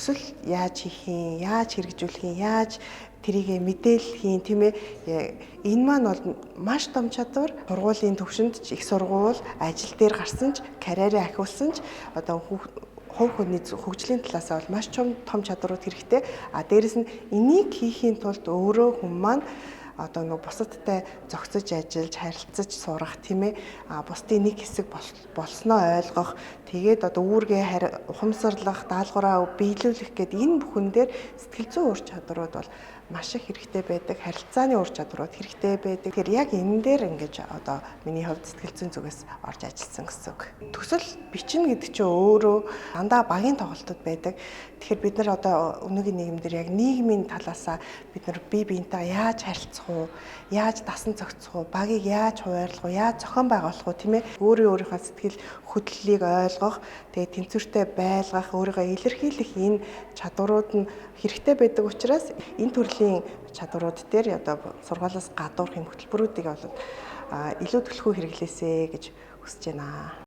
төсөл яаж хийх юм, яаж хэрэгжүүлэх юм, яаж тэрийг мэдээлэх юм тийм ээ. Энэ маань бол маш том чадвар. Сургуулийн төвшөнд ч их сургууль, ажил дээр гарсан ч, карьераа ахиулсан ч одоо хувь хүний хөгжлийн талаас бол маш том чадварууд хэрэгтэй. Дээрэс нь энийг хийхийн тулд өөрөө хүн маань одоо нэг бусадтай зохицож ажиллаж, харилцаж сурах тийм ээ. Бусдын нэг хэсэг болсноо ойлгох, тэгээд одоо үүргээ ухамсарлах, даалгавраа биелүүлэх гэдэг энэ бүхэн дээр сэтгэл зүйн ур чадварууд бол маш их хэрэгтэй байдаг. Харилцааны ур чадварууд хэрэгтэй байдаг. Тэгэхээр яг энэ дээр ингэж одоо миний хувьд сэтгэл зүйн зүгээс орж ажилласан гэсэн үг. Төсөл бичнэ гэдэг чинь өөрөө дандаа багийн тоглолтууд байдаг. Тэгэхээр бид нар одоо өнөөгийн нийгэмдэр яг нийгмийн талаасаа бид нар бие биентэй яаж харилцах уу, яаж дасан зохицох уу, багийг яаж хуваарлах уу, яаж зохион байгуулах уу тийм ээ. Өөрийнхөө сэтгэл хөдлөлийг ойлгох, тэгээд тэнцвэртэй байлгах, өөрийгөө илэрхийлэх энэ чадварууд нь хэрэгтэй байдаг учраас энэ төрлийн чадварууд дээр одоо сургуулиас гадуурх юм хөтөлбөрүүдийг бол илүү төлхөө хэрэглээсэй гэж хүсэж байна.